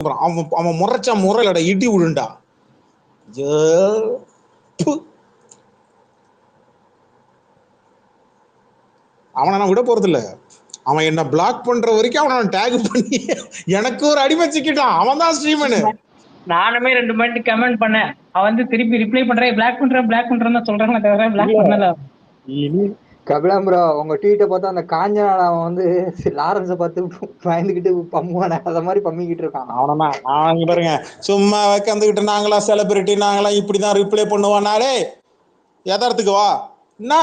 அவன் அவன் முறைச்சா முறையிலடா இடி விழுண்டா. அவனை நான் விட போறது இல்ல. அவன் என்ன பிளாக் பண்ற வரைக்கும் அவன் டேக் பண்ணி எனக்கு ஒரு அடிமை சிக்கிட்டான். அவன் தான் ஸ்ட்ரீமனு. நானுமே 2 மினிட் கமெண்ட் பண்ணேன். அவன் வந்து திருப்பி ரிப்ளை பண்றேன், பிளாக் பண்றேன்னு சொல்றாங்க தவிர பிளாக் பண்ணல. கபிலம் ப்ரோ உங்க ட்வீட்டை பார்த்தா அந்த காஞ்சனால அவன் வந்து லாரன்ஸை பார்த்து பயந்துகிட்டு பம்முவான அத மாதிரி பம்மிக்கிட்டு இருக்கான். அவனா அவங்க பாருங்க சும்மா உட்காந்துக்கிட்டு நாங்களா செலிபிரிட்டி நாங்களாம் இப்படிதான் ரிப்ளை பண்ணுவானாலே எதார்த்துக்கு வா என்ன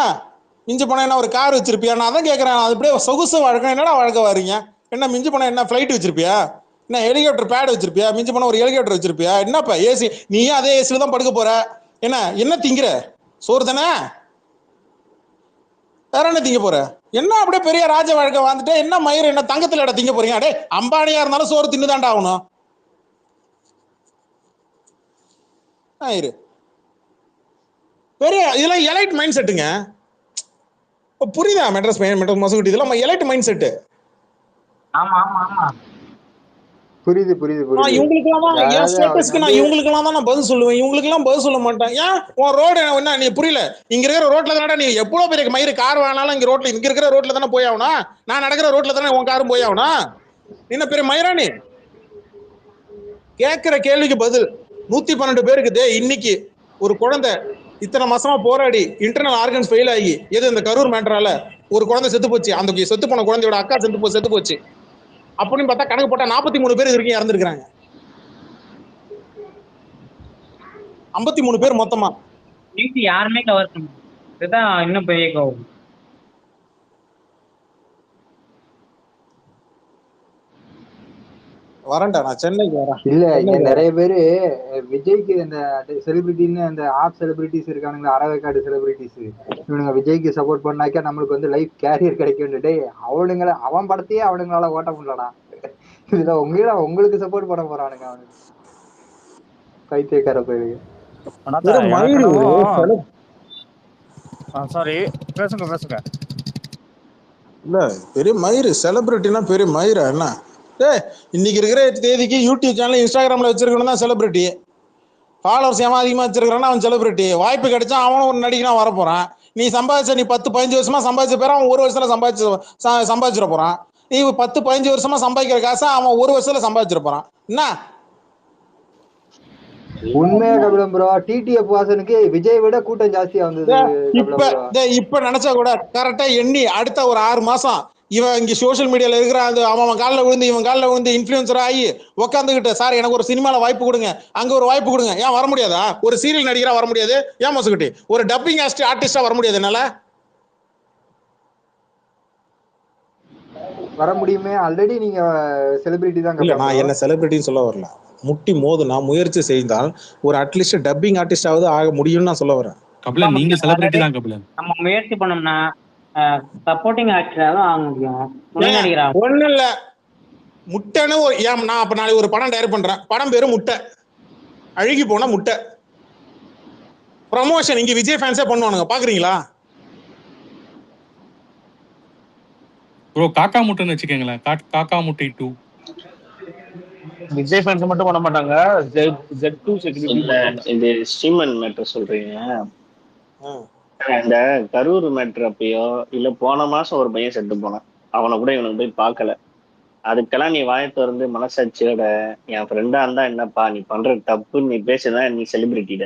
மிஞ்சி போனா என்ன ஒரு கார் வச்சிருப்பியா? நான் தான் கேட்கறேன். அது அப்படியே சொகுசு வாழ்க்கை என்னடா வாழ்க்கை வாரீங்க? என்ன மிஞ்சி போனா என்ன ஃபிளைட் வச்சிருப்பியா? என்ன ஹெலிகாப்டர் பேட் வச்சிருப்பியா? மிஞ்சி போனா ஒரு ஹெலிகாப்டர் வச்சிருப்பியா? என்னப்பா ஏசி நீயும் அதே ஏசில தான் படுக்க போற. என்ன திங்கிற? சோறு தானே, வேற என்ன திங்க போற? என்ன அப்படியே பெரிய ராஜ வாழ்க்கை வாழ்ந்துட்டு என்ன மயிர் என்ன தங்கத்துல இடம் திங்க போறீங்க? அடே அம்பானியா இருந்தாலும் சோறு தின்னுதான்டா ஆகணும். மயிறு பெரிய இதெல்லாம் எலைட் மைண்ட் செட்டுங்க. புரியுதா? மெட்ராஸ் மசகுட்டி இதெல்லாம் எலைட் மைண்ட் செட்டு. ஆமா ஆமா ஆமா புரியுது. இவங்களுக்கெல்லாம் தான் நான் பதில் சொல்லுவேன். இவங்களுக்கெல்லாம் பதில் சொல்ல மாட்டேன். ஏன் உன் ரோடு என்ன நீ புரியல? இங்க இருக்கிற ரோட்ல தானே நீ எவ்வளவு பெரிய மயிறு கார் வேணாலும் இங்க இருக்கிற ரோட்ல தானே போய் ஆகணும். நான் நடக்கிற ரோட்ல தானே உன் காரும் போய் ஆகணும். என்ன பெரிய மயிரா நீ? கேட்கிற கேள்விக்கு பதில். 112 பேருக்கு இன்னைக்கு ஒரு குழந்தை இத்தனை மாசமா போராடி இன்டர்னல் ஆர்கன்ஸ் ஃபெயில் ஆகி இந்த கரூர் மேட்டரால ஒரு குழந்தை செத்து போச்சு. அந்த செத்து போன குழந்தையோட அக்கா செத்து போச்சு அப்படின்னு பார்த்தா கணக்கு போட்டா 43 பேர் வரைக்கும் இறந்துருக்காங்க. 53 பேர் மொத்தமா. யாருமே கவர் பண்ண. இதுதான் இன்னும் பெரிய கோவம். வரேன்டா நான் சென்னைக்கு வரேன். இல்ல இங்க நிறைய பேரு விஜய்க்கு இந்த செலிபிரிட்டின்னு அந்த ஆப் செலிபிரிட்டிஸ் இருக்கானுங்க, அறவேக்காடு செலிபிரிட்டிஸ், இவனுங்க விஜய்க்கு சப்போர்ட் பண்ணாக்கா நம்மளுக்கு வந்து லைஃப் கேரியர் கிடைக்கும்னுட்டு அவனுங்களை அவன் படத்தையே அவனுங்களால ஓட்ட முடியலடா. இதுல உங்களுக்கு சப்போர்ட் பண்ண போறானுங்க அவனுக்கு பைத்தியக்கார போயிருக்கு. சாரி பேசுங்க. இல்ல பெரிய மயிறு செலிபிரிட்டினா பெரிய மயிரா என்ன? இன்னைக்கு இருக்கிற தேதிக்கு யூடியூப் சேனல் இன்ஸ்டாகிராம்ல வச்சிருக்கணும் தான் செலிபிரிட்டி. ஃபாலோவர்ஸ் ஏமா அதிகமா வச்சிருக்கான்னா அவன் செலிபிரிட்டி. வாய்ப்பு கிடைச்சா அவனும் ஒரு நடிகனா வர போறான். நீ 10-15 வருஷமா சம்பாதிச்ச பேர அவன் ஒரு வருஷத்துல சம்பாதிச்சிட போறான். நீ 10-15 வருஷமா சம்பாதிக்கிற காசை அவன் ஒரு வருஷத்துல சம்பாதிச்சிட போறான். என்ன உண்மையா கபிலம் ப்ரோ? டிடிஎஃப் வாசனுக்கு விஜய் விட கூட்டம் ஜாஸ்தியா வந்தது. இப்ப நினைச்சா கூட கரெக்டா எண்ணி அடுத்த ஒரு 6 மாசம் இவன் இங்க சோசியல் மீடியால இருக்கிற அந்த அவன் காலில் விழுந்து இவன் காலில் விழுந்து இன்ஃபுளுசர் ஆகி உட்காந்துக்கிட்டு சார் எனக்கு ஒரு சினிமால வாய்ப்பு கொடுங்க, அங்க ஒரு வாய்ப்பு கொடுங்க. ஏன் வர முடியாதா? ஒரு சீரியல் நடிகரா வர முடியாது? ஏன் மசுகுட்டி ஒரு டப்பிங் ஆர்டிஸ்டா வர முடியாது? என்னால வர முடியுமே. ஆல்ரெடி நீங்க செலிபிரிட்டி தான். நான் என்ன செலிபிரிட்டின்னு சொல்ல வரல. முட்டி மோது நான் முயற்சி செய்தால் ஒரு அட்லீஸ்ட் டப்பிங் ஆர்டிஸ்டாவது ஆக முடியும்னு நான் சொல்ல வரேன். கபிலன் நீங்க செலிபிரிட்டி தான் கபிலன். நம்ம முயற்சி பண்ணோம்னா சப்போர்ட்டிங் ஆக்டரா தான் ஆக முடியும். துணை நடிகரா ஒண்ணு இல்ல. முட்டைன்னு நான் அப்ப நாளைக்கு ஒரு படம் தயார் பண்றேன். படம் பேரு முட்டை. அழுகி போன முட்டை. ப்ரமோஷன் இங்க விஜய் ஃபேன்ஸே பண்ணுவானுங்க, பாக்குறீங்களா? ப்ரோ காக்கா முட்டைன்னு வச்சுக்கோங்களேன். காக்கா முட்டை 2 விஜய் ஃபேன்ஸ் மட்டும் பண்ண மாட்டாங்க. Z2 இது ஸ்ரீமன் மேட்டர் சொல்றீங்க. இந்த கரூர் மேட்டர் அப்பயோ இல்ல போன மாசம் ஒரு பையன் செத்து போனான். அவனை கூட இவனுக்கு போய் பார்க்கல. அதுக்கெல்லாம் நீ வாயை திறந்து மனசாட்சியோட என் ஃப்ரெண்டா இருந்தா என்னப்பா நீ பண்ற தப்புன்னு நீ பேசுதான் நீ செலிபிரிட்டிட.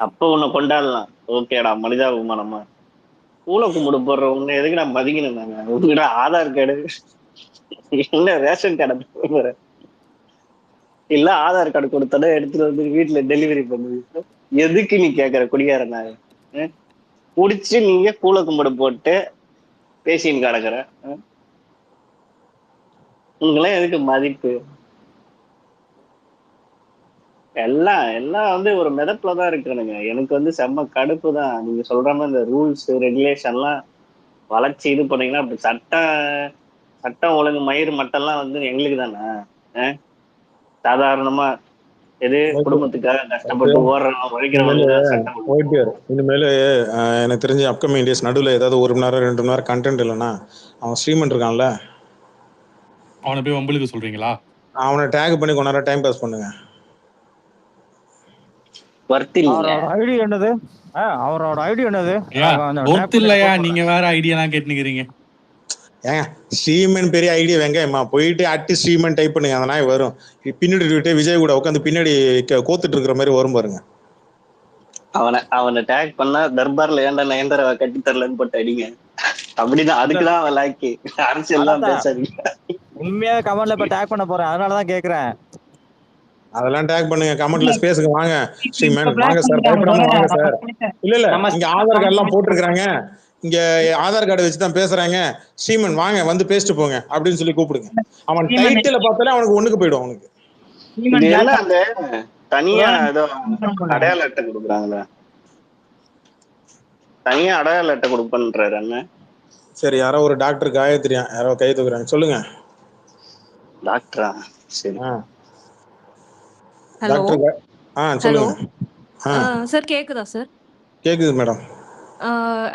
அப்ப உன்னை கொண்டாடலாம், ஓகேடா மனிதாபிமானமா. பூலை கும்பிடு போடுற உன்னை எதுக்கு நான் மதிக்கணும்? நாங்க உங்ககிட்ட ஆதார் கார்டு என்ன ரேஷன் கார்டு இல்ல ஆதார் கார்டு கொடுத்தா எடுத்துட்டு வந்து வீட்டுல டெலிவரி பண்ணுவீங்க. எதுக்கு நீ கேக்குற குடிகாரன்? நான் குடிச்சு நீங்க பூலை கும்பிடு போட்டு பேசின்னு கிடக்குற. உங்களாம் எதுக்கு மதிப்பு? எல்லாம் வந்து ஒரு மிதப்புலதான் இருக்கிறனுங்க. எனக்கு வந்து செம்ம கடுப்பு தான். நீங்க சொல்ற மாதிரி இந்த ரூல்ஸ் ரெகுலேஷன்லாம் வளர்ச்சி இது பண்ணீங்கன்னா அப்படி சட்டம் ஒழுங்கு மயிறு மட்டம்லாம் வந்து எங்களுக்கு தானே. சாதாரணமா எது குடும்பத்துக்காக கஷ்டப்பட்டு ஓடுறவங்க உழைக்கிறவங்க. இனிமேல் எனக்கு தெரிஞ்ச அப்கமிங் டேஸ் நடுவில் ஏதாவது 1 மணி நேரம் 2 மணி நேரம் கண்டென்ட் இல்லைன்னா அவன் ஸ்ட்ரீமன் இருக்கான்ல அவனை போய் உங்களுக்கு சொல்றீங்களா? அவனை டேக் பண்ணி கொஞ்ச நேரம் டைம் பாஸ் பண்ணுங்க. ஒர்த் இல்லைங்க. அவரோட ஐடி என்னது? அவரோட ஐடி என்னது? ஐயா ஒர்த் இல்லையா, நீங்க வேற ஐடியா கேட்டுக்கிறீங்க. ஏங்க ஸ்ரீமன் பெரிய ஐடியா வெங்காயம்மா, போயிட்டு அட்டி ஸ்ரீமன் டைப் பண்ணுங்க, அந்த நாய் வரும். பின்னாடி விஜய் கூட உட்காந்து பின்னாடி கோத்துட்டு இருக்கிற மாதிரி வரும் பாருங்க. அவனை டேக் பண்ணா தர்பார்ல ஏன்டா நயன்தாராவை கட்டி தரலன்னு போட்டு அடிங்க. அப்படிதான், அதுக்குதான் அவன் லாக்கி. அரசியல் தான் பேசாதீங்க. உண்மையா கமெண்ட்ல இப்ப டேக் பண்ண போறேன், அதனாலதான் கேக்குறேன். அதெல்லாம் டேக் பண்ணுங்க, கமெண்ட்ல ஸ்பேஸ்க்கு வாங்க. ஸ்ரீமன் வாங்க சார், பயப்படாம வாங்க சார். இல்ல இங்க ஆதார் கார்டு எல்லாம் போட்டிருக்காங்க, இங்க ஆதார் கார்டு வச்சுதான் பேசுறாங்க. ஸ்ரீமன் வாங்க வந்து பேசிட்டு போங்க அப்படின்னு சொல்லி கூப்பிடுங்க. அவன் டைட்டில பார்த்தாலே அவனுக்கு ஒண்ணுக்கு போயிடும். அவனுக்கு அந்த தனியா ஏதோ அடையாள அட்டை கொடுக்குறாங்களா, தனியா அடையாள அட்டை கொடுப்பன்றாரு அண்ணன். சரி, யாரோ ஒரு டாக்டர் காயத்ரியா யாரோ கை தூக்குறாங்க, சொல்லுங்க. டாக்டரா? சரி. ஹலோ சொல்லுங்க சார், கேக்குதா சார்? கேக்குது மேடம்.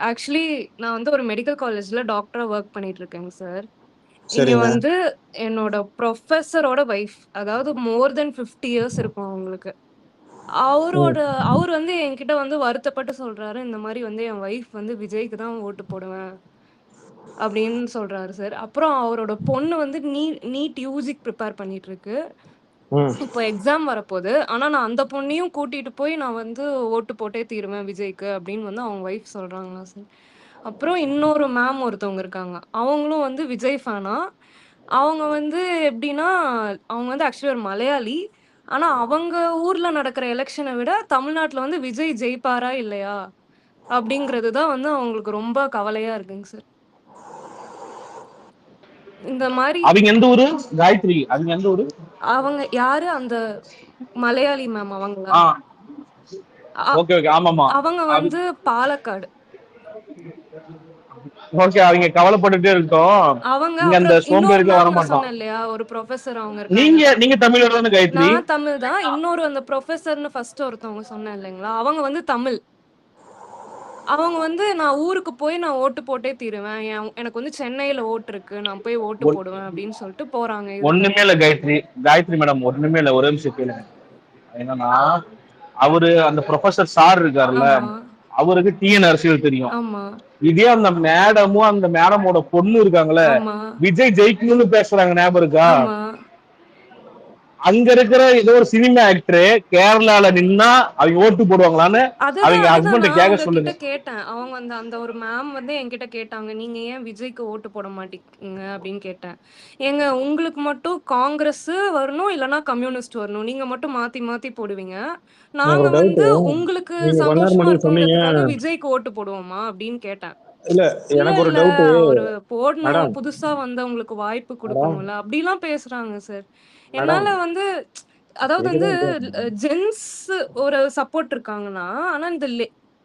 ஆக்சுவலி நான் வந்து ஒரு மெடிக்கல் காலேஜ்ல டாக்டரா ஒர்க் பண்ணிட்டு இருக்கேங்க சார். இங்க சரிங்க. வந்து என்னோட ப்ரொஃபஸரோட வைஃப், அதாவது மோர் தென் 50 இயர்ஸ் இருக்கும் அவங்களுக்கு. அவர் வந்து என்கிட்ட வந்து வருத்தப்பட்டு சொல்றாரு, இந்த மாதிரி வந்து என் வைஃப் வந்து விஜய்க்கு தான் ஓட்டு போடுவேன் அப்படின்னு சொல்றாரு சார். அப்புறம் அவரோட பொண்ணு வந்து நீட் யூஜிக்கு ப்ரிப்பேர் பண்ணிட்டு இருக்கு. இப்போ எக்ஸாம் வரப்போகுது. ஆனா நான் அந்த பொண்ணையும் கூட்டிட்டு போய் நான் வந்து ஓட்டு போட்டே தீருவேன் விஜய்க்கு அப்படின்னு வந்து அவங்க வைஃப் சொல்றாங்களா சார். அப்புறம் இன்னொரு மேம் ஒருத்தவங்க இருக்காங்க, அவங்களும் வந்து விஜய் ஃபேனா. அவங்க வந்து எப்படின்னா, அவங்க வந்து ஆக்சுவலி ஒரு மலையாளி. ஆனா அவங்க ஊர்ல நடக்கிற எலெக்ஷனை விட தமிழ்நாட்டுல வந்து விஜய் ஜெயிப்பாரா இல்லையா அப்படிங்கிறது தான் வந்து அவங்களுக்கு ரொம்ப கவலையா இருக்குங்க சார். இந்த மாதிரி அவங்க எந்த ஊரு? காயத்ரி அவங்க எந்த ஊரு? அவங்க யாரு? அந்த மலையாளி மேம் அவங்களா? ஓகே ஓகே, ஆமாமா. அவங்க வந்து பாலக்காடு. ஓகே, அவங்க கவலைப்பட்டுட்டே இருக்கோம். அவங்க அந்த சோம்பேறிக்கு வர மாட்டோம். சொன்னேன் இல்லையா, ஒரு ப்ரொஃபசர் அவங்க இருக்காங்க. நீங்க தமிழோட தானே காயத்ரி? நான் தமிழ் தான். இன்னொரு அந்த ப்ரொஃபசர்னு ஃபர்ஸ்ட் ஒருத்தவங்க சொன்னேன் இல்லைங்களா, அவங்க வந்து தமிழ். அவங்க வந்து நான் ஊருக்கு போய் நான் ஓட்டு போட்டே தீருவேன், எனக்கு வந்து சென்னையில ஓட்டு இருக்கு, நான் போய் ஓட்டு போடுவேன் அப்படின்னு சொல்லிட்டு போறாங்க. ஒண்ணுமே இல்ல காயத்ரி மேடம், ஒண்ணுமே இல்ல. ஒரே நிமிஷம் கேளுங்க. என்னன்னா, அவரு அந்த ப்ரொஃபசர் சார் இருக்காருல்ல, அவருக்கு டிஎன் அரசியல் தெரியும். ஆமா. இதே அந்த மேடமும் அந்த மேடமோட பொண்ணு இருக்காங்களே, விஜய் ஜெயிக்கணும்னு பேசுறாங்க, ஞாபகம் இருக்கா? அங்க இருக்கிற ஏதோ ஒரு சினிமா ஆக்டர் கேரளால நின்னா அவங்க ஓட்டு போடுவாங்களான்னு அவங்க ஹஸ்பண்ட் கேட்க சொல்லுங்க. கேட்டேன். அவங்க அந்த ஒரு மேம் வந்து என்கிட்ட கேட்டாங்க, நீங்க ஏன் விஜய்க்கு ஓட்டு போட மாட்டீங்க அப்படின்னு கேட்டேன். ஏங்க உங்களுக்கு மட்டும் காங்கிரஸ் வரணும் இல்லைன்னா கம்யூனிஸ்ட் வரணும், நீங்க மட்டும் மாத்தி மாத்தி போடுவீங்க, நாங்க வந்து உங்களுக்கு சந்தோஷமா இருக்குங்கிறதுக்காக விஜய்க்கு ஓட்டு போடுவோமா அப்படின்னு கேட்டேன். இல்ல எனக்கு ஒரு டவுட். ஒரு போடணும், புதுசா வந்தவங்களுக்கு வாய்ப்பு கொடுக்கணும்ல, அப்படிலாம் பேசுறாங்க சார். என்னால வந்து அதாவது வந்து ஜென்ஸ் ஒரு சப்போர்ட் இருக்காங்கன்னா, ஆனா இந்த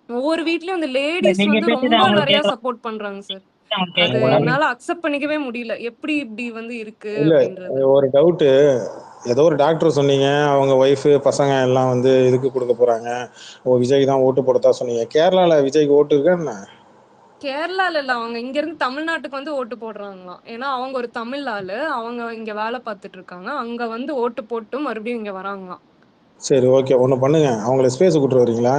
ஒவ்வொரு வீட்லயும் இந்த லேடிஸ் வந்து ரொம்ப நிறைய சப்போர்ட் பண்றாங்க சார். அது என்னால அக்செப்ட் பண்ணிக்கவே முடியல, எப்படி இப்படி வந்து இருக்கு அப்படின்றது. ஒரு டவுட். ஏதோ ஒரு டாக்டர் சொன்னீங்க, அவங்க ஒய்ஃபு பசங்க எல்லாம் வந்து இதுக்கு கொடுக்க போறாங்க, விஜய்க்கு தான் ஓட்டு போடத்தா சொன்னீங்க. கேரளால விஜய்க்கு ஓட்டு இருக்கா என்ன? கேரளால இல்ல, அவங்க இங்க இருந்து தமிழ்நாட்டுக்கு வந்து ஓட்டு போடுறாங்களாம். ஏன்னா அவங்க ஒரு தமிழ் ஆளு, அவங்க இங்க வேலை பார்த்துட்டு இருக்காங்க, அங்க வந்து ஓட்டு போட்டு மறுபடியும் இங்க வராங்களாம். சரி ஓகே, ஒண்ணு பண்ணுங்க, அவங்கள ஸ்பேஸ் கூட்டு வரீங்களா?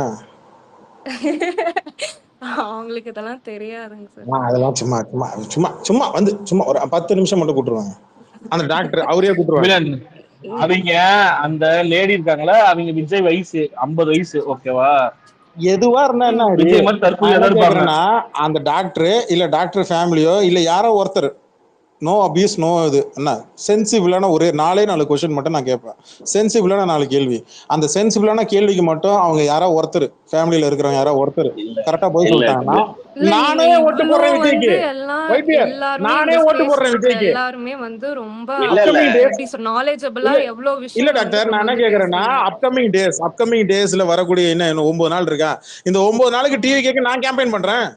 அவங்களுக்கு இதெல்லாம் தெரியாதுங்க சார். அதெல்லாம் சும்மா சும்மா சும்மா சும்மா வந்து சும்மா ஒரு 10 நிமிஷம் மட்டும் கூட்டுருவாங்க. அந்த டாக்டர் அவரே கூட்டுருவாங்க. அவங்க அந்த லேடி இருக்காங்களா, அவங்க விஜய் வயசு 50 வயசு, ஓகேவா? எதுவா இருந்தா என்ன, அந்த டாக்டர் இல்ல டாக்டர் ஃபேமிலியோ இல்ல யாரோ ஒருத்தர், நோ அபியூஸ் நோ இது என்ன சென்சிபிளான ஒரு 4 கொஸ்டின் மட்டும் நான் கேட்பேன். சென்சிபிளான 4 கேள்வி. அந்த சென்சிபிளான கேள்விக்கு மட்டும் அவங்க யாரோ ஒருத்தர் ஃபேமிலியில இருக்கிறவங்க யாரோ ஒருத்தர் கரெக்டா போய் சொல்லிட்டாங்கன்னா நானே ஓட்டு போடுறேன் விஜய்க்கு. நானே ஓட்டு போடுறேன் விஜய்க்கு. எல்லாருமே வந்து ரொம்ப நாலேஜபிளா எவ்வளவு விஷயம். இல்ல டாக்டர், நான் என்ன கேக்குறேன்னா, அப்கமிங் டேஸ்ல வரக்கூடிய என்ன 9 நாள் இருக்கா, இந்த 9 நாளுக்கு டிவி கேட்க நான் கேம்பெயின் பண்றேன்.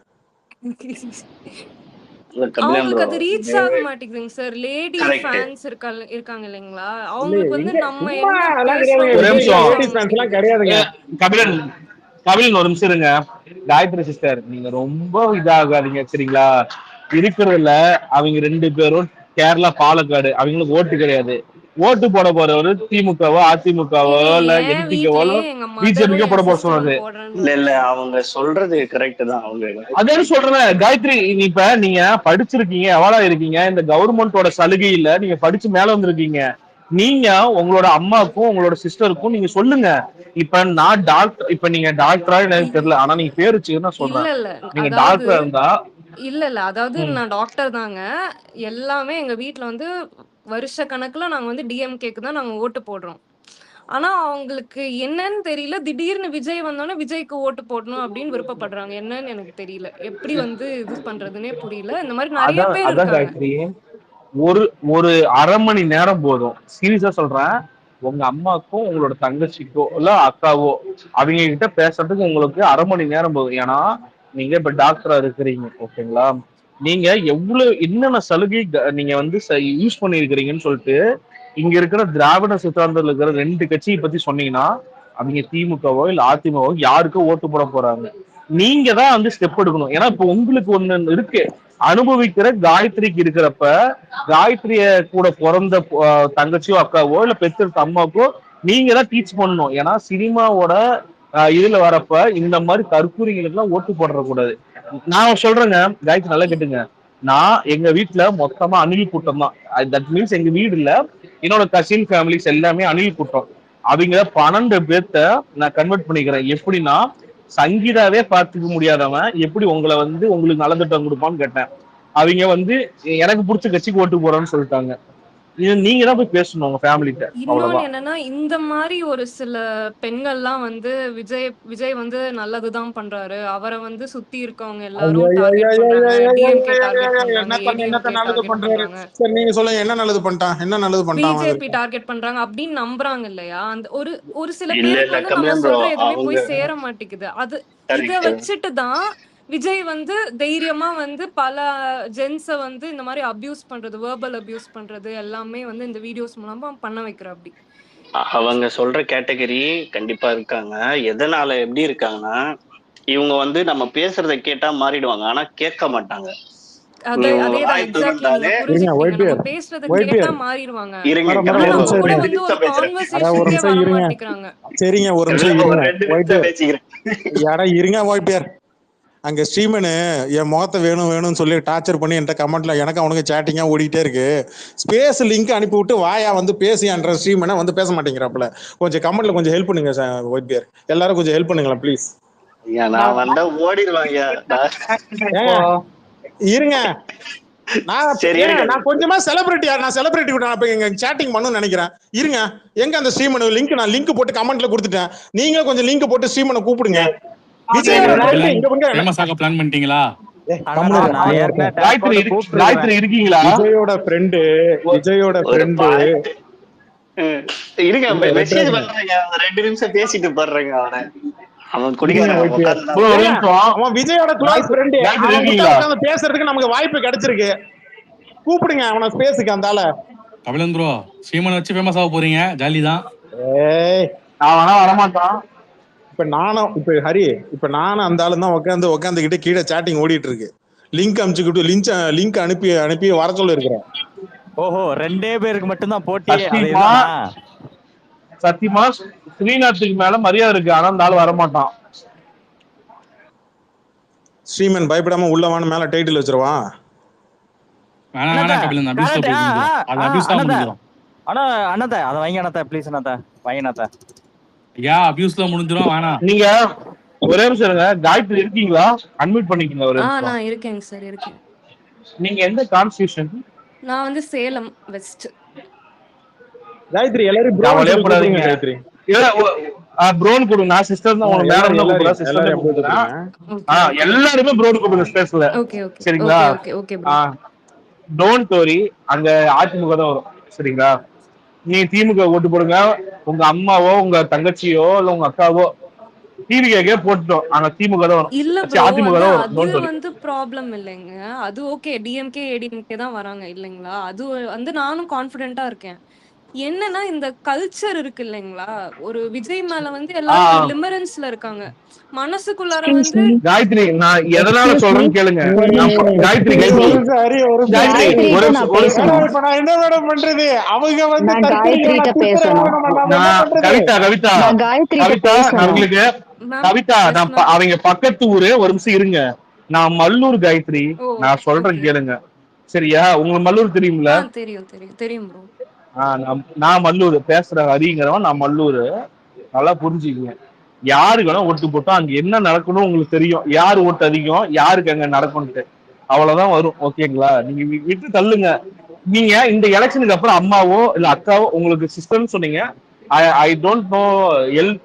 அவங்களுக்கு அது ரீச் ஆக மாட்டேங்குதுங்க சார். லேடி ஃபேன்ஸ் இருக்காங்க இல்லைங்களா, அவங்களுக்கு வந்து நம்ம கபிலன் ஒரு நிமிஷம் இருங்க. காயத்ரி சிஸ்டர், நீங்க ரொம்ப இதாகாதீங்க சரிங்களா? இருக்கிறதுல அவங்க 2 பேரும் கேரளா பாலக்காடு, அவங்களுக்கு ஓட்டு கிடையாது. ஓட்டு போட போறவரு திமுகவோ அதிமுகவோ ஏங்க இல்ல என் என்டிகவோ வீட்லயே எங்க மதரும் பிஜேபிக்கோ போட என் போட சிஸ்டரும் சொன்னது. இல்ல போடுறேன்றாங்க. இல்ல அவங்க சொல்றது கரெக்ட் தான். அவங்க அதே சொல்றேன் காயத்ரி, இப்ப நீங்க படிச்சிருக்கீங்க, எவ்வளவு இருக்கீங்க, இந்த கவர்மெண்டோட சலுகையில நீங்க படிச்சு மேல வந்திருக்கீங்க. நீங்க உங்களோட அம்மாவுக்கும் உங்களோட சிஸ்டருக்கும் நீங்க சொல்லுங்க. இப்ப நான் டாக்டர், இப்ப நீங்க டாக்டரா எனக்கு தெரியல, ஆனா நீங்க பேர் வச்சுன்னு நான் இல்ல சொல்றேன். இல்ல நீங்க அதாவது டாக்டரா இருந்தா அதாவது ம், நான் டாக்டர் தாங்க. எல்லாமே எங்க வீட்ல வந்து வருஷ கணக்குல நாங்க வந்து டிஎம்கேக்கு தான் நாங்க ஓட்டு போடுறோம். ஆனா அவங்களுக்கு என்னன்னு தெரியல, திடீர்னு விஜய் வந்தோடனே விஜய்க்கு ஓட்டு போடணும் அப்படின்னு விருப்பப்படுறாங்க. என்னன்னு எனக்கு தெரியல. எப்படி வந்து இது பண்றதுன்னே புரியல. இந்த மாதிரி நிறைய அதான் பேர் அதான் இருக்காங்க. காயத்ரி, ஒரு ஒரு அரை மணி நேரம் போதும். சீரியஸா சொல்றேன். உங்க அம்மாக்கும் உங்களோட தங்கச்சிக்கோ இல்ல அக்காவோ அவங்க கிட்ட பேசுறதுக்கு உங்களுக்கு அரை மணி நேரம் போதும். ஏன்னா நீங்க இப்ப டாக்டரா இருக்கிறீங்க, ஓகேங்களா? நீங்க எவ்வளவு என்னென்ன சலுகை நீங்க வந்து யூஸ் பண்ணிருக்கிறீங்கன்னு சொல்லிட்டு இங்க இருக்கிற திராவிட சித்தாந்தத்தில் இருக்கிற 2 கட்சியை பத்தி சொன்னீங்கன்னா அவங்க திமுகவோ இல்ல அதிமுகவோ யாருக்கோ ஓட்டு போட போறாங்க. நீங்க தான் வந்து ஸ்டெப் எடுக்கணும். ஏன்னா இப்ப உங்களுக்கு ஒண்ணு இருக்கு, அனுபவிக்கிற காயத்ரிக்கு இருக்கிறப்ப காயத்ரிய கூட பிறந்த தங்கச்சியோ அக்காவோ இல்ல பெற்றெடுத்த அம்மாவுக்கோ நீங்க தான் டீச் பண்ணணும். ஏன்னா சினிமாவோட இதுல வரப்ப இந்த மாதிரி தற்கூரிகளுக்கு எல்லாம் ஓட்டு போட கூடாது. நான் சொல்றேங்க காயத்ரி, நல்லா கேட்டுங்க. நான் எங்க வீட்டுல மொத்தமா அணில் கூட்டம் தான். தட் மீன்ஸ் எங்க வீடு இல்ல, என்னோட கசின் ஃபேமிலிஸ் எல்லாமே அணில் கூட்டம். அவங்க 12 பேர்த்த நான் கன்வெர்ட் பண்ணிக்கிறேன். எப்படின்னா சங்கீதாவே பார்த்துக்க முடியாதவன் எப்படி உங்களை வந்து உங்களுக்கு நலத்திட்டம் கொடுப்பான்னு கேட்டேன். அவங்க வந்து எனக்கு பிடிச்ச கட்சிக்கு ஓட்டு போறோம்னு சொல்லிட்டாங்க. இது நீங்க தான் போய் பேசணும் உங்க ஃபேமிலிட்ட, இன்னொன்னு அவ்வளவுதான். என்னன்னா, இந்த மாதிரி ஒரு சில பெண்கள்லாம் வந்து விஜய் வந்து நல்லதுதான் பண்றாரு. அவரை வந்து சுத்தி இருக்கவங்க எல்லாரும் டார்கெட் பண்றாங்க. டிஎம்கே டார்கெட் பண்றாங்க. என்னத்த ஏடிஎம்கே நல்லது டார்கெட் பண்றாரு? பண்றாங்க. சரி நீங்க சொல்லுங்க, என்ன நல்லது பண்ணிட்டான்? என்ன நல்லது பண்ணிட்டான் அவன் பிஜேபி இதுக்கு? டார்கெட் பண்றாங்க அப்படின்னு நம்புறாங்க இல்லையா? அந்த ஒரு ஒரு சில இல்ல பேருக்கு இல்ல வந்து நம்ம கம்மியான் ப்ரோ, சொல்ற எதுவுமே அவங்க போய் சேர மாட்டேங்குது. இத கரெக்ட். வச்சுட்டு தான் விஜய் வந்து தைரியமா வந்து பல ஜென்ஸ வந்து இந்த மாதிரி அபியூஸ் பண்றது, வெர்பல் அபியூஸ் பண்றது எல்லாமே வந்து இந்த வீடியோஸ் மூலமா பண்ண வைக்கிற அப்படி. அவங்க சொல்ற கேட்டகரி கண்டிப்பா இருக்காங்க. எதனால எப்படி இருக்காங்கன்னா, இவங்க வந்து நம்ம பேசுறத கேட்டா மாறிடுவாங்க, ஆனா கேட்க மாட்டாங்க. நீ உங்க அதேதான் வாய் எக்ஸாக்ட்லி. நீங்க திறந்தாலே இருங்க புரிஞ்சுக்கிட்டீங்க. ஒயிட் நம்ம பியர், பேசுறத ஒயிட் கேட்டா பியர், மாறிடுவாங்க. இருங்க மர ஆனா ஒரு நம்ம நிமிஷம் கூட இருங்க. ஒரு வந்து ஒரு நிமிஷம் பேசுறேன். ஒரு கான்வர்சேஷனுக்கே நிமிஷம் வர இருங்க. மாட்டேங்கிறாங்க. சரிங்க, ஒரு நிமிஷம் ஒரு இருங்க 2 ஒயிட் நிமிஷம் பியர். பேசிக்கிறேன். யாரா இருங்க ஒயிட் பியர். அங்க ஸ்ரீமனு என் முகத்தை வேணும் வேணும்னு சொல்லி டார்ச்சர் பண்ணி என்கிட்ட கமெண்ட்ல எனக்கு அவனுக்கு சேட்டிங்கா ஓடிட்டே இருக்கு. ஸ்பேஸ் லிங்க் அனுப்பி விட்டு வாயா வந்து பேசியான்ற ஸ்ரீமனை வந்து பேச மாட்டேங்கிறாப்புல. கொஞ்சம் கமெண்ட்ல கொஞ்சம் ஹெல்ப் பண்ணுங்க ஒயிட் பியர். எல்லாரும் கொஞ்சம் ஹெல்ப் பண்ணுங்களா ப்ளீஸ். ஐயா நான் வந்தா ஓடிடுவாங்க. ஏங்க இருங்க, சரி இருங்க. நான் கொஞ்சமா செலிபிரிட்டியா, நான் செலிபிரிட்டி கூட எங்க சேட்டிங் பண்ணணும்னு நினைக்கிறேன். இருங்க, எங்க அந்த ஸ்ரீமனு லிங்க் நான் லிங்க் போட்டு கமெண்ட்ல கொடுத்துட்டேன். நீங்களும் கொஞ்சம் லிங்க் போட்டு ஸ்ரீமனை கூப்பிடுங்க. விஜயோட ஃப்ரெண்ட் இங்க பாருங்க. ஃபேமஸ் ஆக பிளான் பண்ணிட்டீங்களா? நான் ஏற்கனவே tag காயத்ரி போட்டு கூப்பிட்டுருக்கேன். காயத்ரி இருக்கீங்களா? விஜயோட ஃப்ரெண்டு, விஜயோட ஒரு ஃப்ரெண்டு. பாயிண்ட் இருங்க, இல்ல, மெசேஜ் வெட்டுறாங்க. பண்றேங்க. 2 நிமிஷம் பேசிட்டு போடுறேங்க. அவனை அவன் இருங்க குடிக்காரன் ஒயிட் பியர். bro, ஒரு உட்காந்து. நிமிஷம். அவன் விஜயோட க்ளோஸ் ஃப்ரெண்டு. காயத்ரி அவன் கிட்ட இருக்கீங்களா? உட்கார்ந்து பேசுறதுக்கு நமக்கு வாய்ப்பு கிடைச்சிருக்கு. கூப்பிடுங்க அவனை ஸ்பேஸுக்கு அந்த ஆள. கபிலன் ப்ரோ, சீமன் வச்சு ஃபேமஸ் ஆக போறீங்க, ஜாலி தான். ஏய், அவனா வரமாட்டான். இப்ப ஹரி, இப்ப நானும் அந்த ஆளு தான் உட்காந்துக்கிட்டு கீழே சேட்டிங் ஓடிட்டு இருக்கு. லிங்க் அனுப்பிச்சுக்கிட்டு லிங்க் அனுப்பி அனுப்பி வர சொல்ல இருக்கிறேன். ஓஹோ 2 பேருக்கு மட்டும்தான் போட்டி. சத்தியமா சத்தியமா ஸ்ரீநாத்துக்கு மேல மரியாதை இருக்கு, ஆனா அந்த ஆள் வரமாட்டான். ஸ்ரீமன் பயப்படாம உள்ளவான்னு மேல டைட்டில் வச்சிருவான். வேணாம் கபிலன், அபியூஸ்ல போய் முடிஞ்சிடும். அது அபியூஸா முடிஞ்சிடும். ஆனா அண்ணாத்த அதை வைங்க அண்ணாத்த, ப்ளீஸ் அண்ணாத்த வைங்க அண்ணாத்த. ஐயா அபியூஸ்ல முடிஞ்சிடும், வேணாம். நீங்க ஒரே நிமிஷம் இருங்க. காயத்ரி இருக்கீங்களா? அட்மிட் பண்ணிக்கங்க ஒரு நிமிஷம். நான் இருக்கேங்க சார், இருக்கேன். நீங்க எந்த கான்ஸ்டிடியூஷன்? நான் வந்து சேலம் வெஸ்ட். காயத்ரி எல்லாரும் கவலையே படாதீங்க. காயத்ரி ப்ரோன் கொடுங்க. நான் சிஸ்டர் தான் உங்களுக்கு மேடம் தான் கூப்பிடுறேன், சிஸ்டர் தான் கூப்பிடுறேன். எல்லாருமே ப்ரோன் கூப்பிடுங்க ஸ்பேஸ்ல. ஓகே ஓகே சரிங்களா? Okay okay bro. Don't worry, அங்க அதிமுக தான் வரும். சரிங்களா? நீ திமுக ஓட்டு போடுங்க. உங்க அம்மாவோ உங்க தங்கச்சியோ இல்ல உங்க அக்காவோ டிவிக்கே போட்டுட்டோம், அங்க திமுக தான் வரும். இல்ல அதிமுக ப்ரோ, தான் வரும். அது டோன்ட் வரி. வந்து ப்ராப்ளம் இல்லைங்க. அது ஓகே, டிஎம்கே ஏடிஎம்கே தான் வராங்க இல்லைங்களா? அது வந்து நானும் கான்ஃபிடென்ட்டா இருக்கேன். என்னன்னா இந்த கல்ச்சர் இருக்கு இல்லைங்களா, ஒரு விஜய் மேல வந்து எல்லாரும் ஒரு லிமரன்ஸ்ல இருக்காங்க. மனசுக்குள்ளார வந்து காயத்ரி, நான் எதனால எக்ஸ்கியூஸ் மீ சொல்றேன்னு கேளுங்க. காயத்ரி ஒரு காயத்ரி நிமிஷம் ஹரி, ஒரு நிமிஷம் காயத்ரி ஹரி. காயத்ரிட்ட ஒரு நான் ஒரு பேசணும். மேடம் இப்ப நான் என்ன மேடம் பண்றது? அவங்க வந்து நான் தற்கொலைக்கான காயத்ரிட்ட குடுத்துறாங்க, பேசணும். நம்ம என்ன நான் பண்றது? கவிதா கவிதா நான் காயத்ரிட்ட கவிதா நான் பேசணும். உங்களுக்கு மேம் கவிதா எஸ் நான் மேம். அவங்க பக்கத்து ஊரு, ஒரு நிமிஷம் இருங்க. நான் மல்லூர் காயத்ரி, ஓ நான் சொல்றேன் ஓகே. கேளுங்க. சரியா? உங்களுக்கு மல்லூர் தெரியும்ல? தெரியும் தெரியும் தெரியும் ப்ரோ. நான் மல்லூர் பேசுற ஹரிங்கிறவன், நான் மல்லூர். நல்லா புரிஞ்சுக்கங்க. யாருக்கு வேணா ஓட்டு போட்டோம், அங்க என்ன நடக்கணும் உங்களுக்கு தெரியும். யார் ஓட்டு அதிகம், யாருக்கு அங்க நடக்கும்ட்டு அவ்வளவுதான் வரும். ஓகேங்களா? நீங்க விட்டு தள்ளுங்க. நீங்க இந்த எலெக்ஷனுக்கு அப்புறம் அம்மாவோ இல்ல அக்காவோ, உங்களுக்கு சிஸ்டர்னு சொன்னீங்க. ஐ டோன்ட் நோ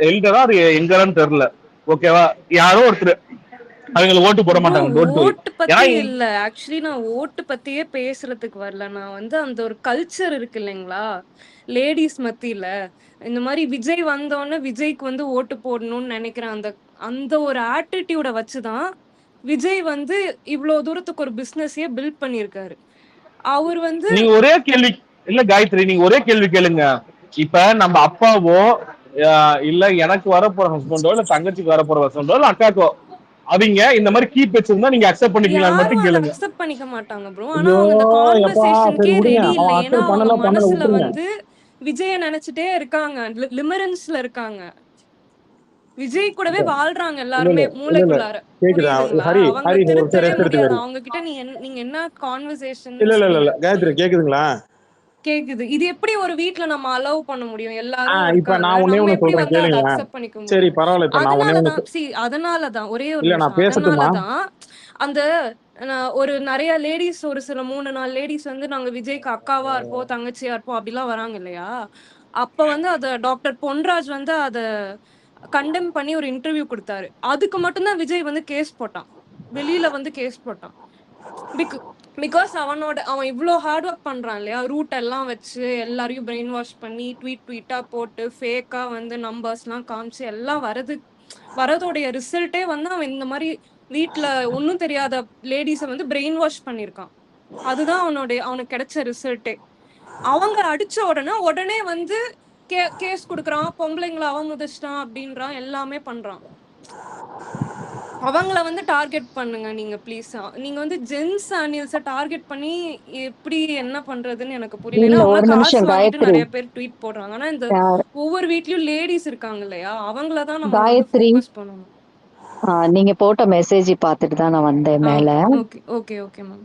எல்டரா எங்கன்னு தெரியல. ஓகேவா? யாரோ ஒருத்தர் அவங்களுக்கு ஓட்டு போட ப்ரோ மாட்டாங்க. டோன்ட் டு ஓட்டு ஏன்னா பத்தி இல்ல. ஆக்சுவலி நான் ஓட்டு பத்தியே பேசுறதுக்கு வரல. நான் வந்து அந்த ஒரு கல்ச்சர் இருக்கு இல்லைங்களா, லேடிஸ் மத்தியில இந்த மாதிரி விஜய் வந்தோடனே விஜய்க்கு வந்து ஓட்டு போடணும்னு நினைக்கிறேன். அந்த அந்த ஒரு ஆட்டிடியூட வச்சுதான் விஜய் வந்து இவ்வளோ தூரத்துக்கு ஒரு பிசினஸையே பில்ட் பண்ணியிருக்காரு. அவர் வந்து நீங்க ஒரே கேள்வி இல்ல காயத்ரி, நீங்க ஒரே கேள்வி கேளுங்க. இப்ப நம்ம அப்பாவோ இல்ல எனக்கு வரப்போற ஹஸ்பண்டோ இல்ல தங்கச்சிக்கு வரப்போற ஹஸ்பண்டோ இல்ல அக்காக்கோ அவங்க இந்த மாதிரி கீப் வச்சிருந்தா நீங்க அக்செப்ட் பண்ணிக்கலாம் மட்டும் யாரும் அதை கேளுங்க. அக்செப்ட் பண்ணிக்க மாட்டாங்க ப்ரோ. ஆனா ஐயோ அவங்க இந்த எப்பா, சரி கான்வர்சேஷனுக்கே விடுங்க, ரெடி இல்லை. அவன் ஏன்னா அக்செப்ட் அவங்க பண்ணல மனசுல விட்டுருங்க. வந்து விஜய நினைச்சிட்டே இருக்காங்க, லிமரன்ஸ்ல இருக்காங்க. விஜய் கூடவே வாழ்றாங்க இல்ல எல்லாருமே இல்ல இல்ல இல்ல மூளைக்குள்ளார. கேக்குதா புரியுதுங்களா? ஹரி? அவங்க ஹரி ஒரு நிமிஷம் திருத்தவே ரெஸ்ட் முடியாது. எடுத்துக்காரு. அவங்க கிட்ட நீங்க என்ன கான்வர்சேஷன் இல்ல இல்ல இல்ல சொன்னீங்க? இல்ல காயத்ரி கேக்குதுங்களா? கேக்குது. இது எப்படி ஒரு வீட்ல நம்ம அலோவ் பண்ண முடியும்? எல்லாரும் இப்ப இருக்காங்க, நான் ஒன்னே நம்ம ஒண்ணு எப்படி சொல்றேன் வந்து அதை கேளுங்களேன். அக்செப்ட் பண்ணிக்க சரி முடியும்? பரவாயில்ல, இப்ப நான் ஒன்னே ஒண்ணு அதனாலதான் ஒரே ஒரு இல்ல நான் நிமிஷம். பேசட்டுமா? அதனாலதான் அந்த ஒரு நிறைய லேடிஸ், ஒரு சில 3-4 லேடிஸ் வந்து நாங்க விஜய்க்கு அக்காவா இருப்போம், தங்கச்சியா இருப்போம் அப்படிலாம் வராங்க இல்லையா? அப்ப வந்து அத டாக்டர் பொன்ராஜ் வந்து அத கண்டெம் பண்ணி ஒரு இன்டர்வியூ கொடுத்தாரு. அதுக்கு மட்டும்தான் விஜய் வந்து கேஸ் போட்டான், வெளியில வந்து கேஸ் போட்டான். பிகாஸ் அவன் இவ்வளோ ஹார்ட் ஒர்க் பண்றான் இல்லையா, ரூட் எல்லாம் வச்சு எல்லாரையும் பிரெயின் வாஷ் பண்ணி ட்வீட்டா போட்டு ஃபேக்கா வந்து நம்பர்ஸ்லாம் காமிச்சு எல்லாம் வரதோடைய ரிசல்ட்டே வந்து அவன் இந்த மாதிரி வீட்டுல ஒன்னும் தெரியாத லேடிஸை வந்து பிரெயின் வாஷ் பண்ணியிருக்கான். அதுதான் அவனுக்கு கிடைச்ச ரிசல்ட்டே. அவங்க அடிச்ச உடனே வந்து கேஸ் கொடுக்குறான், பொம்பளைங்களை அவமதிச்சிட்டான் அப்படின்றான், எல்லாமே பண்றான். அவங்கள வந்து டார்கெட் பண்ணுங்க நீங்க ப்ளீஸ். நீங்க வந்து ஜென்ஸ் ஆனியல்ஸை டார்கெட் பண்ணி எப்படி என்ன பண்றதுன்னு எனக்கு புரியல. இல்ல ஏன்னா அவங்க ஒரு காசு நிமிஷம் வாங்கிட்டு காயத்ரி. நிறைய பேர் ட்வீட் போடுறாங்க. ஆனா இந்த ஒவ்வொரு வீட்லயும் லேடிஸ் இருக்காங்க இல்லையா, அவங்களதான் நம்ம வந்து காயத்ரி, ஃபோக்கஸ் பண்ணணும். நீங்க போட்ட மெசேஜ் பார்த்துட்டு தான் நான் வந்தேன் மேல. Okay okay okay ma'am.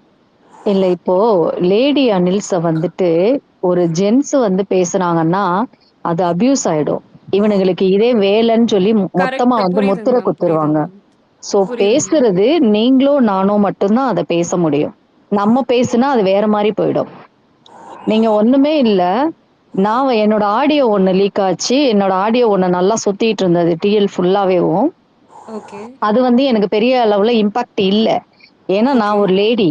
இல்ல இப்போ லேடி அனில்ஸ வந்துட்டு ஒரு ஜென்ஸ் வந்து பேசுனாங்கன்னா அது அபியூஸ் ஆயிடும். இவனுங்களுக்கு இதே வேலைன்னு சொல்லி மொத்தமா கரெக்ட். வந்து புரியுதுங்க முத்திர மேம், குத்துருவாங்க. புரியுதுங்க மேம், சோ புரியுதுங்க மேம். பேசுறது நீங்களும் நானும் மட்டும்தான் அதை பேச முடியும். நம்ம பேசுனா அது வேற மாதிரி போயிடும். நீங்க ஒண்ணுமே இல்ல. நான் என்னோட ஆடியோ ஒண்ணு லீக் ஆச்சு. என்னோட ஆடியோ ஒண்ணு நல்லா சுத்திட்டு இருந்தது டிஎல் ஃபுல்லாவேவும். ஓகே அது வந்து எனக்கு பெரிய அளவுல இம்பாக்ட் இல்ல. ஏன்னா ஓகே நான் ஒரு லேடி.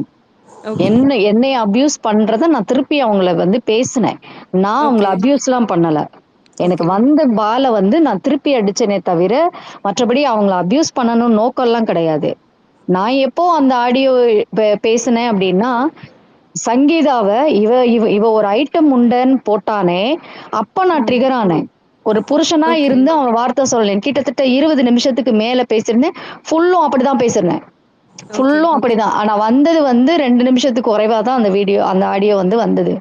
ஓகே என்னை அபியூஸ் பண்றத நான் திருப்பி அவங்கள வந்து பேசினேன். நான் அவங்கள ஓகே அபியூஸ் எல்லாம் பண்ணல. எனக்கு ஓகே வந்த பால வந்து நான் திருப்பி அடிச்சேனே தவிர மற்றபடி அவங்கள அபியூஸ் பண்ணணும் நோக்கம் எல்லாம் கிடையாது. நான் எப்போ அந்த ஆடியோ பேசினேன் அப்படின்னா, சங்கீதாவ இவ இவ இவ ஒரு ஐட்டம் உண்டன்னு போட்டானே, அப்ப நான் ட்ரிகர் ஆனேன். ஒரு புருஷனா ஓகே இருந்து அவன் வார்த்தை சொல்லலேன். கிட்டத்தட்ட 20 நிமிஷத்துக்கு மேல பேசியிருந்தேன். ஃபுல்லும் அப்படிதான் பேசிருந்தேன். ஓகே ஃபுல்லும் ஓகே அப்படிதான். ஆனா வந்தது வந்து 2 நிமிஷத்துக்கு குறைவா தான் அந்த ஆடியோ வந்து வந்தது.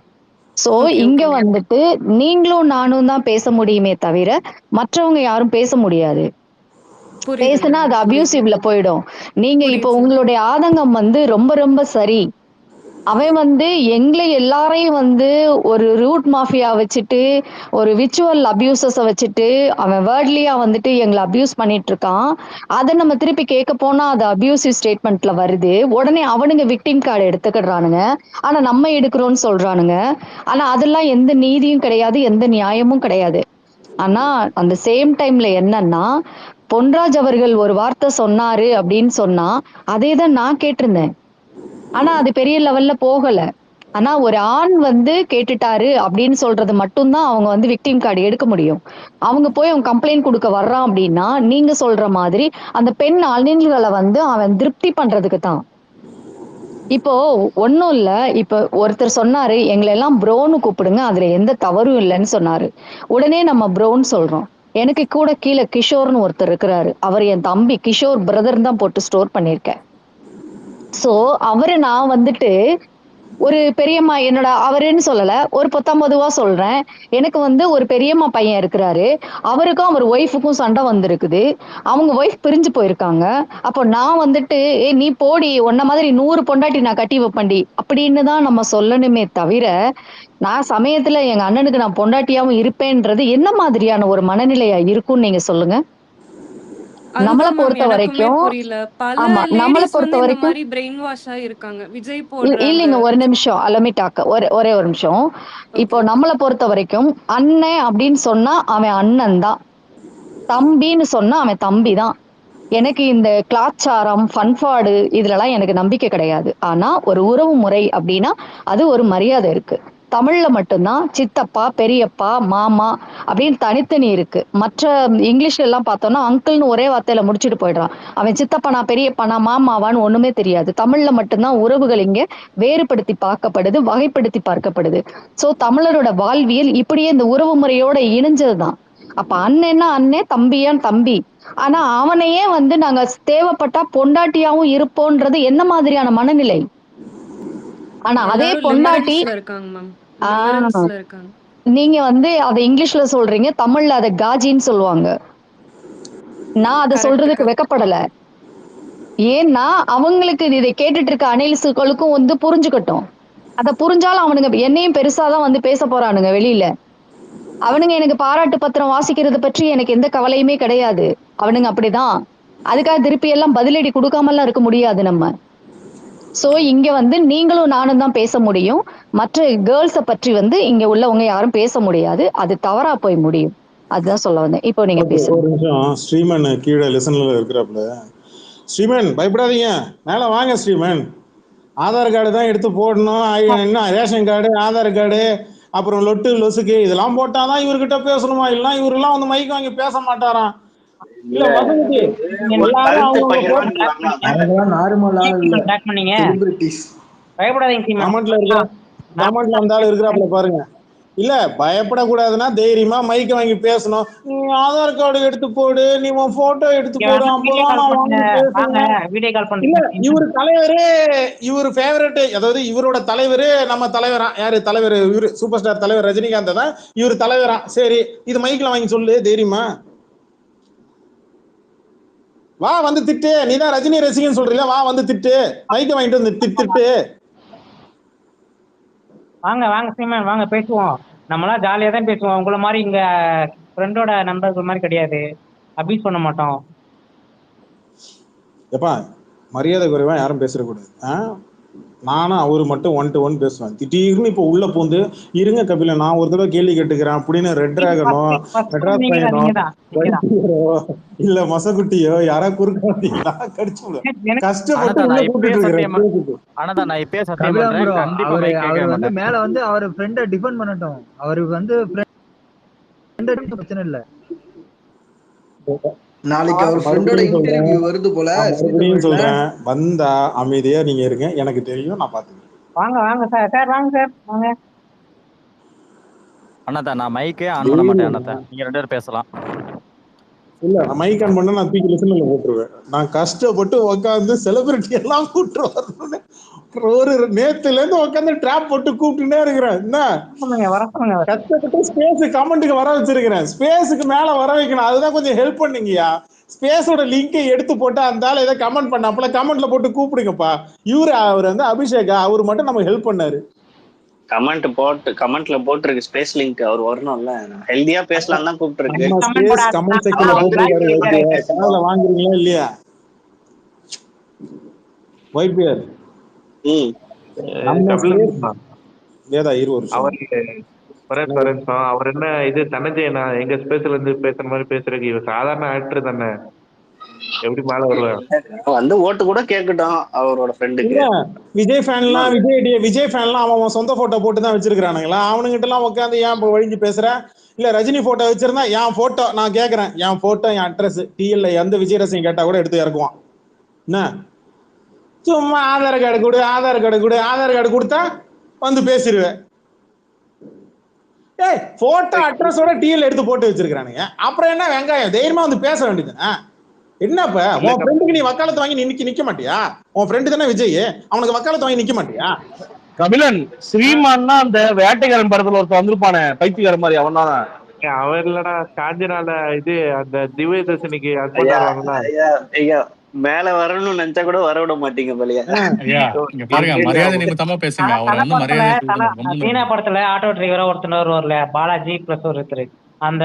சோ ஓகே இங்க ஓகே மேம். வந்துட்டு நீங்களும் நானும் தான் பேச முடியுமே தவிர மற்றவங்க யாரும் பேச முடியாது. புரியுதுங்க பேசுனா மேம், அது புரியுது அபியூசிவ்ல போயிடும். நீங்க இப்போ புரியுது. உங்களுடைய ஆதங்கம் வந்து ரொம்ப ரொம்ப சரி. அவன் வந்து எங்களை எல்லாரையும் வந்து ஒரு ரூட் மாஃபியா வச்சுட்டு ஒரு விச்சுவல் அபியூசஸ வச்சுட்டு அவன் வேர்ட்லியா வந்துட்டு எங்களை அபியூஸ் பண்ணிட்டு இருக்கான். அதை நம்ம திருப்பி கேட்க போனா அது அபியூசிவ் ஸ்டேட்மெண்ட்ல வருது. உடனே அவனுங்க விக்டிம் கார்டு எடுத்துக்கிடுறானுங்க. ஆனா நம்ம எடுக்கிறோம்னு சொல்றானுங்க. ஆனா அதெல்லாம் எந்த நீதியும் கிடையாது, எந்த நியாயமும் கிடையாது. ஆனா அந்த சேம் டைம்ல என்னன்னா, பொன்ராஜ் அவர்கள் ஒரு வார்த்தை சொன்னாரு அப்படின்னு சொன்னா அதே தான் நான் கேட்டிருந்தேன். ஆனா அது பெரிய லெவல்ல போகல. ஆனா ஒரு ஆண் வந்து கேட்டுட்டாரு அப்படின்னு சொல்றது மட்டும்தான் அவங்க வந்து விக்டிம் கார்டு எடுக்க முடியும். அவங்க போய் அவன் கம்ப்ளைண்ட் கொடுக்க வர்றான் அப்படின்னா நீங்க சொல்ற மாதிரி அந்த பெண் அணில்களை வந்து அவன் திருப்தி பண்றதுக்கு தான். இப்போ ஒன்றும் இல்ல. இப்போ ஒருத்தர் சொன்னாரு, எங்களை எல்லாம் ப்ரோன்னு கூப்பிடுங்க. அதுல எந்த தவறும் இல்லைன்னு சொன்னாரு. உடனே நம்ம ப்ரோன்னு சொல்றோம். எனக்கு கூட கீழே கிஷோர்னு ஒருத்தர் இருக்கிறாரு. அவர் என் தம்பி. கிஷோர் பிரதர் தான் போட்டு ஸ்டோர் பண்ணியிருக்கேன். சோ அவரு நான் வந்துட்டு ஒரு பெரியம்மா என்னோட அவருன்னு சொல்லல. ஒரு 19வா சொல்றேன். எனக்கு வந்து ஒரு பெரியம்மா பையன் இருக்கிறாரு. அவருக்கும் அவர் ஒய்ஃபுக்கும் சண்டை வந்திருக்குது. அவங்க ஒய்ஃப் பிரிஞ்சு போயிருக்காங்க. அப்போ நான் வந்துட்டு, "ஏய் நீ போடி, உன்ன மாதிரி 100 பொண்டாட்டி நான் கட்டி வைப்பேன்டி" அப்படின்னு தான் நம்ம சொல்லணுமே தவிர, நான் சமயத்துல எங்க அண்ணனுக்கு நான் பொண்டாட்டியாவும் இருப்பேன்றது என்ன மாதிரியான ஒரு மனநிலையா இருக்கும்னு நீங்க சொல்லுங்க? நம்மள அதுதான் மேம் பொறுத்த எனக்குமே வரைக்கும் புரியல. பல ஆமா. நம்மள லேடீஸ் பொறுத்த வந்து இந்த வரைக்கும் மாதிரி பிரெயின் வாஷ் இருக்காங்க. விஜய் போடுற அந்த இல்லைங்க ஒரு நிமிஷம் அலமிட்டாக்க ஒரே ஒரு நிமிஷம். இப்போ ஓகே நம்மள பொறுத்த வரைக்கும் அண்ணன் அப்படின்னு சொன்னா அவன் அண்ணன் தான். தம்பின்னு சொன்னா அவன் தம்பி தான். எனக்கு இந்த கலாச்சாரம் ஃபன்ஃபாடு இதுலலாம் எனக்கு நம்பிக்கை கிடையாது. ஆனா ஒரு உறவு முறை அப்படின்னா அது ஒரு மரியாதை இருக்கு. தமிழ்ல மட்டும்தான் சித்தப்பா, பெரியப்பா, மாமா அப்படின்னு தனித்தனி இருக்கு. மற்ற இங்கிலீஷ்ல எல்லாம் பார்த்தோம்னா அங்கிள்னு ஒரே வார்த்தையில முடிச்சுட்டு போயிடுறான். அவன் சித்தப்பனா, பெரியப்பனா, மாமாவான்னு ஒண்ணுமே தெரியாது. தமிழ்ல மட்டும்தான் உறவுகள் இங்க வேறுபடுத்தி பார்க்கப்படுது, வகைப்படுத்தி பார்க்கப்படுது. சோ தமிழரோட வாழ்வியல் இப்படியே இந்த உறவு முறையோட இணைஞ்சதுதான். அப்ப அண்ணன்னா அண்ணன், தம்பியான் தம்பி. ஆனா அவனையே வந்து நாங்க தேவைப்பட்டா பொண்டாட்டியாவும் இருப்போன்றது என்ன மாதிரியான மனநிலை? ஆனா அதே எல்லாரும் பொண்டாட்டி லிமரன்ஸ்ல இருக்காங்க மேம். ஆஹ் லிமரன்ஸ்ல இருக்காங்க. நீங்க வந்து அதை இங்கிலீஷ்ல சொல்றீங்க, தமிழ்ல அதை காஜின்னு சொல்லுவாங்க. நான் அதை கரெக்ட் சொல்றதுக்கு கரெக்ட். வெக்கப்படல. ஏன்னா அவங்களுக்கு இதை கேட்டுட்டு இருக்க அனைலிஸ்டுகளுக்கும் வந்து புரிஞ்சுக்கட்டும். அதை புரிஞ்சாலும் அவனுங்க என்னையும் பெருசாதான் வந்து பேச போறானுங்க வெளியில. அவனுங்க எனக்கு பாராட்டு பத்திரம் வாசிக்கிறது பற்றி எனக்கு எந்த கவலையுமே கிடையாது. அவனுங்க அப்படிதான். அதுக்காக திருப்பி எல்லாம் பதிலடி கொடுக்காமலாம் இருக்க முடியாது நம்ம. சோ இங்க வந்து நீங்களும் நானும் தான் பேச முடியும். மற்ற கேர்ள்ஸ பற்றி வந்து இங்க உள்ளவங்க யாரும் பேச முடியாது. அது தவறா போய் முடியும். அதுதான் சொல்ல வந்தேன். இப்போ நீங்க ஓகே, பேசுங்க. ஒரு நிமிஷம். ஸ்ரீமன் கீழே லிசன்ல இருக்கிறாப்புல. ஸ்ரீமன் பயப்படாதீங்க, மேல வாங்க ஸ்ரீமன். ஆதார் கார்டு தான் எடுத்து போடணும். என்ன ரேஷன் கார்டு, ஆதார் கார்டு, அப்புறம் லொட்டு லொசுக்கு இதெல்லாம் போட்டாதான் இவர்கிட்ட பேசணுமா? இல்லைன்னா இவரெல்லாம் வந்து மைக் வாங்கி பேச மாட்டாராம். இல்ல இல்ல மசகுட்டி, ஒரு எல்லாரும் கருத்து அவங்க பகிர்ந்துக்கலாம்னா அதெல்லாம் நார்மல் ஆள் இல்ல, பேக் பண்ணீங்க. செலிபிரிட்டிஸ். பயப்படாதீங்க சீமான். கமெண்ட்ல இருக்கிற கமெண்ட்ல அந்த ஆள் இருக்கிறாப்புல பாருங்க. இல்ல பயப்படக்கூடாதுன்னா தைரியமா மைக்க வாங்கி பேசணும். நீ ஆதார் கார்டு எடுத்து போடு, நீ உன் போட்டோ எடுத்து இங்க போடு, வாங்க, வீடியோ அப்பதான் கால் நான் பண்ணுங்க. வாங்கி வாங்க, பேசுவேன். வீடியோ கால் இல்ல பண்றீங்க. இவரு தலைவரு, இவரு ஃபேவரட், அதாவது இவரோட தலைவரு நம்ம தலைவரா யாரு தலைவர்? இவரு சூப்பர் ஸ்டார் தலைவர் ரஜினிகாந்த் தான் இவரு தலைவரா. சரி, இது மைக்ல வாங்கி சொல்லு தைரியமா. வா வந்து திட்டு, நீதான் ரஜினி ரசிகன்னு சொல்றீங்க, வா வந்து திட்டு, மைக்க வாங்கிட்டு வந்து திட்டு. வாங்க வாங்க சீமான், வாங்க பேசுவோம். நம்மளாம் ஜாலியா தான் பேசுவோம். உங்களை மாதிரி இங்க ஃப்ரெண்டோட நண்பர்கள் மாதிரி கிடையாது. அபியூஸ் பண்ண மாட்டோம். எப்பா மரியாதை குறைவா யாரும் பேசக்கூடாது. நானும் அவரு மட்டும் 1 to 1 பேசுவேன். திடீர்னு இப்போ உள்ள பூந்து இருங்க கபில நான் ஒரு தடவை கேள்வி கேட்டுக்கிறேன் அப்படின்னு ரெட் டிராகனோ, மெட்ராஸ் பையனோ, இல்ல மசகுட்டியோ யாரா குறுக்க வந்தீங்களா கடிச்சு கஷ்டப்பட்டு உள்ள கூட்டிட்டு இருக்கிறேன். ஆனா நான் இப்பயே சத்தியம் கபிலா ப்ரோ, பண்றேன், கண்டிப்பா அவரு மைக் கேட்க அவர் வந்து மாட்டேன். மேல வந்து அவர் ஃப்ரெண்டை டிஃபெண்ட் பண்ணட்டும். அவருக்கு வந்து பிரச்சனை இல்ல. நாளைக்கு அவர் ஃப்ரெண்டோட இன்டர்வியூ வருது போல. மறுபடியும் சொல்றேன், வந்தா அமைதியா நீங்க இருங்க, எனக்கு தெரியும், நான் பாத்துக்கிறேன். வாங்க வாங்க சார், சார் வாங்க சார் வாங்க. அண்ணாத்தா நான் மைக்கே ஆன் பண்ண மாட்டேன் அண்ணாத்தா, நீங்க 2 பேரும் பேசலாம். இல்ல நான் மைக் ஆன் பண்ண நான் தூக்கி லிசன்ல போட்டுருவேன். நான் கஷ்டப்பட்டு உட்காந்து செலிபிரிட்டி எல்லாம் கூப்பிட்டு வரணும். ஒரு நேத்துல இருந்து உட்காந்து டிராப் போட்டு கூப்பிட்டுட்டே இருக்கிறேன். என்ன கஷ்டப்பட்டு ஸ்பேஸ் கமெண்ட்டுக்கு வர வச்சிருக்கிறேன். ஸ்பேஸுக்கு மேல வர வைக்கணும், அதுதான் கொஞ்சம் ஹெல்ப் பண்ணீங்கயா. ஸ்பேஸோட லிங்கை எடுத்து போட்டு அந்த ஆள் ஏதோ கமெண்ட் பண்ணாப்புல கமெண்ட்ல போட்டு கூப்பிடுங்கப்பா. அவர் வந்து அபிஷேகா, அவரு மட்டும் நமக்கு ஹெல்ப் பண்ணாரு. கமெண்ட்ல போட்டுருக்கு ஸ்பேஸ் லிங்க், அவர் வரணும்ல. ஹெல்தியா பேசலாம் தான் கூப்பிட்டுருக்கு. கமெண்ட் செக்ஷன்ல போட்டுருக்காரு. காதுல வாங்குறீங்களா இல்லையா ஒயிட் பியர்? ஏதா இருவர் அவர் என்ன இது தனஞ்சயனா எங்க ஸ்பேஸ்ல இருந்து பேசுற மாதிரி பேசுறதுக்கு? இவர் சாதாரண ஆக்டர் தானே, எப்படி மேல வருவார்? வந்து ஓட்டு கூட கேட்கட்டும் அவரோட ஃப்ரெண்டுக்கு. விஜய் ஃபேன்லாம் விஜய் ஃபேன்லாம் அவன் சொந்த போட்டோ போட்டு தான் வச்சிருக்கானுங்களா? அவனுங்கிட்ட எல்லாம் உட்காந்து ஏன் இப்போ வழிஞ்சு பேசுற? இல்ல ரஜினி போட்டோ வச்சிருந்தா என் போட்டோ நான் கேட்கறேன், என் போட்டோ என் அட்ரஸ் டிஎல்ல எந்த விஜய் ரசிகம் கேட்டா கூட எடுத்து இறக்குவான். என்ன சும்மா ஆதார் கார்டு கொடு ஆதார் கார்டு கொடு ஆதார் கார்டு கொடுத்தா வந்து பேசிடுவேன். ஏய் போட்டோ அட்ரஸோட டிஎல் எடுத்து போட்டு வச்சிருக்கானுங்க. அப்புறம் என்ன வெங்காயம் தைரியமா வந்து பேச வேண்டியதுன்னா என்னப்ப உன் ஃப்ரெண்டுக்கு நீ வக்காலத்து வாங்கி நிக்க மாட்டியா? உன் ஃப்ரெண்டு தானே விஜய், அவனுக்கு வக்காலத்து வாங்கி நிக்க மாட்டியா? கபிலன் ஸ்ரீமான்னா அந்த வேட்டைக்காரன் படத்துல ஒருத்தர் வந்திருப்பானே பைத்தியக்கார மாதிரி, அவன் தான். அவர் இல்லடா காஞ்சினால இது அந்த திவ்ய தர்ஷினிக்கு ஹஸ்பண்ட் வருவாங்களா மேல வரணும்னு நினைச்சா கூட வர விட மாட்டீங்க பலியா. பாருங்க மரியாதை நிமித்தமா பேசுங்க. அவர் வந்து மரியாதை சீனா படத்துல ஆட்டோ டிரைவரா ஒருத்தர் வருவார்ல பாலாஜி பிளஸ் ஒருத்தர் அந்த